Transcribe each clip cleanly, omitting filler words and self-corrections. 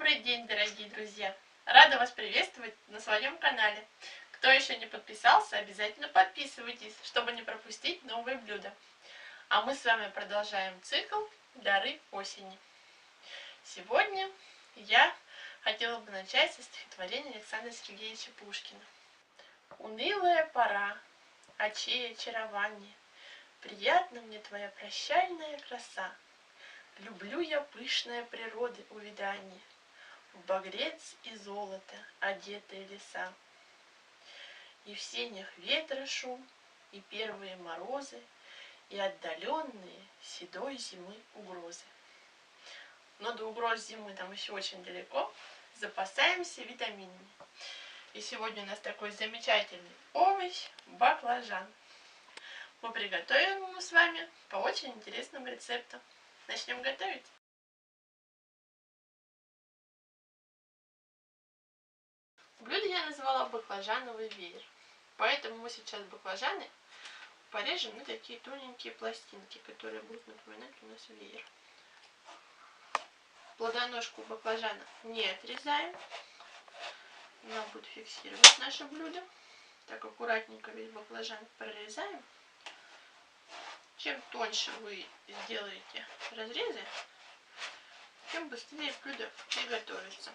Добрый день, дорогие друзья! Рада вас приветствовать на своем канале. Кто еще не подписался, обязательно подписывайтесь, чтобы не пропустить новые блюда. А мы с вами продолжаем цикл «Дары осени». Сегодня я хотела бы начать со стихотворения Александра Сергеевича Пушкина. «Унылая пора, очей очарование, приятна мне твоя прощальная краса. Люблю я пышное природы увядание, в багрец и золото одетые леса. И в сенях ветра шум, и первые морозы, и отдаленные седой зимы угрозы. Но до угроз зимы там еще очень далеко. Запасаемся витаминами. И сегодня у нас такой замечательный овощ – баклажан. Мы приготовим его с вами по очень интересным рецептам. Начнем готовить. Блюдо я назвала баклажановый веер. Поэтому мы сейчас баклажаны порежем на такие тоненькие пластинки, которые будут напоминать у нас веер. Плодоножку баклажана не отрезаем. Она будет фиксировать наше блюдо. Так аккуратненько весь баклажан прорезаем. Чем тоньше вы сделаете разрезы, тем быстрее блюдо приготовится.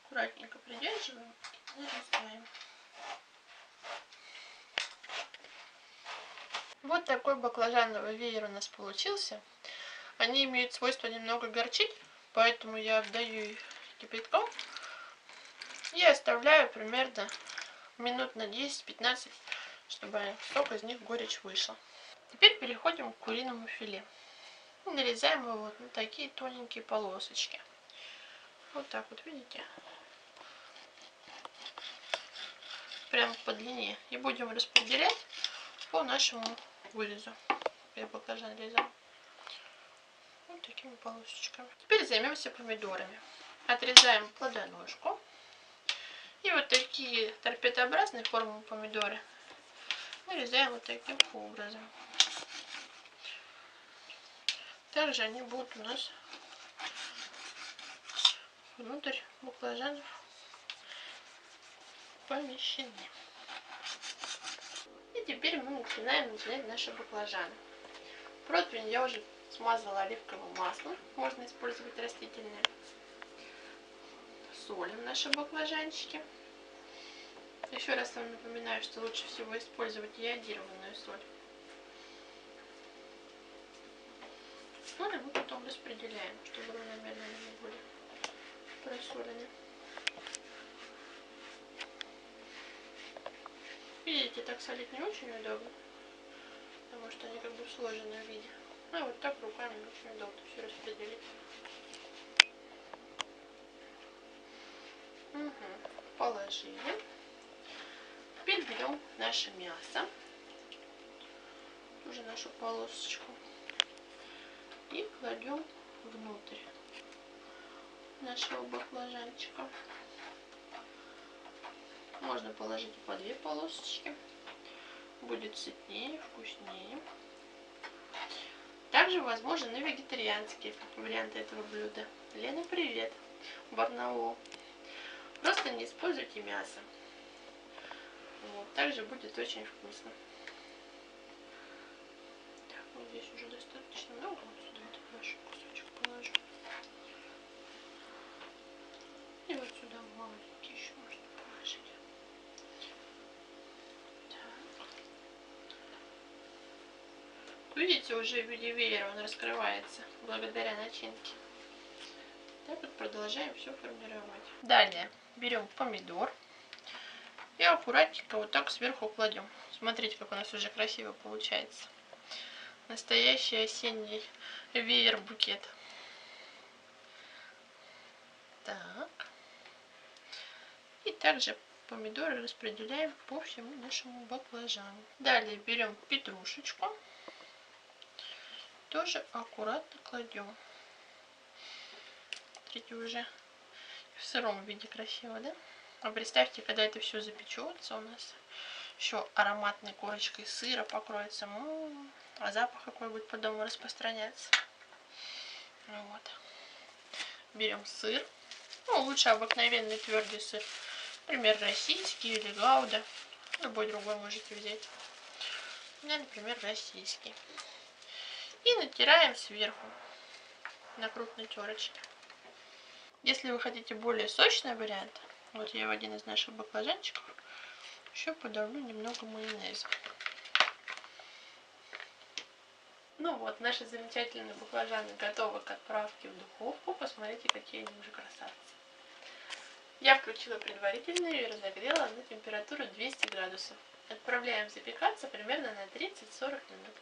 Аккуратненько придерживаем и нарезаем. Вот такой баклажановый веер у нас получился. Они имеют свойство немного горчить, поэтому я обдаю их кипятком и оставляю примерно минут на 10-15, чтобы сок из них горечь вышла. Теперь переходим к куриному филе. И нарезаем его вот на такие тоненькие полосочки. Вот так вот, видите? Прямо по длине. И будем распределять по нашему вырезу. Я баклажан резал. Вот такими полосочками. Теперь займемся помидорами. Отрезаем плодоножку. И вот такие торпедообразные формы помидоры нарезаем вот таким образом. Также они будут у нас внутрь баклажанов помещены. И теперь мы начинаем начинять наши баклажаны. Противень я уже смазала оливковым маслом, можно использовать растительное. Солим наши баклажанчики. Еще раз вам напоминаю, что лучше всего использовать йодированную соль. Ну и мы потом распределяем, чтобы равномерно они были просолены. Видите, так солить не очень удобно, потому что они как бы в сложенном виде. Ну и вот так руками очень удобно все распределить. Положили. Теперь берем наше мясо, уже нашу полосочку, и кладем внутрь нашего баклажанчика. Можно положить и по 2 полосочки, будет сытнее, вкуснее. Также возможен и вегетарианские варианты этого блюда. Лена, привет! Барнаул. Просто не используйте мясо. Вот, также будет очень вкусно. Так, вот здесь уже достаточно много. Вот сюда этот наш кусочек положу. И вот сюда маленький еще можно положить. Так. Видите, уже в виде веера он раскрывается благодаря начинке. Так вот продолжаем все формировать. Далее берем помидор и аккуратненько вот так сверху кладем. Смотрите, как у нас уже красиво получается. Настоящий осенний веер-букет. Так. И также помидоры распределяем по всему нашему баклажану. Далее берем петрушечку. Тоже аккуратно кладем. Смотрите, уже в сыром виде красиво, да? А представьте, когда это все запечется у нас, еще ароматной корочкой сыра покроется, а запах какой будет по дому распространяться. Вот. берем сыр. Ну, лучше обыкновенный твердый сыр. Например, российский или гауда. Любой другой можете взять. У меня, например, российский. И натираем сверху на крупной терочке. Если вы хотите более сочный вариант, вот я в один из наших баклажанчиков еще подавлю немного майонеза. Ну вот, наши замечательные баклажаны готовы к отправке в духовку. Посмотрите, какие они уже красавцы. Я включила предварительную и разогрела на температуру 200 градусов. Отправляем запекаться примерно на 30-40 минут.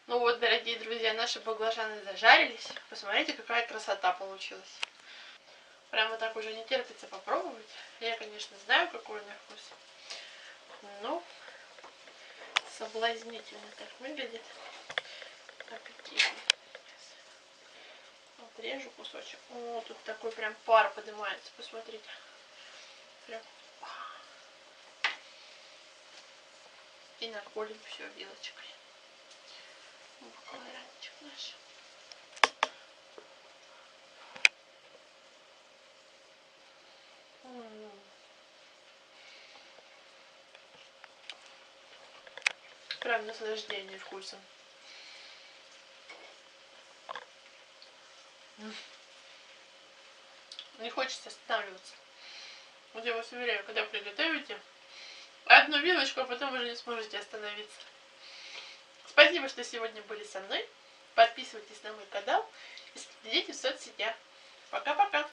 Ну вот, дорогие друзья, наши баклажаны зажарились. Посмотрите, какая красота получилась. Прямо так уже не терпится попробовать. Я, конечно, знаю, какой он на вкус. Но соблазнительно так выглядит. Аппетитно. Отрежу кусочек. О, тут такой прям пар поднимается. Посмотрите. Прям. И наколем все вилочкой. Баклажанчик наш. Прям наслаждение вкусом. Не хочется останавливаться. Вот я вас уверяю, когда приготовите одну вилочку, а потом уже не сможете остановиться. Спасибо, что сегодня были со мной. Подписывайтесь на мой канал и следите в соцсетях. Пока-пока.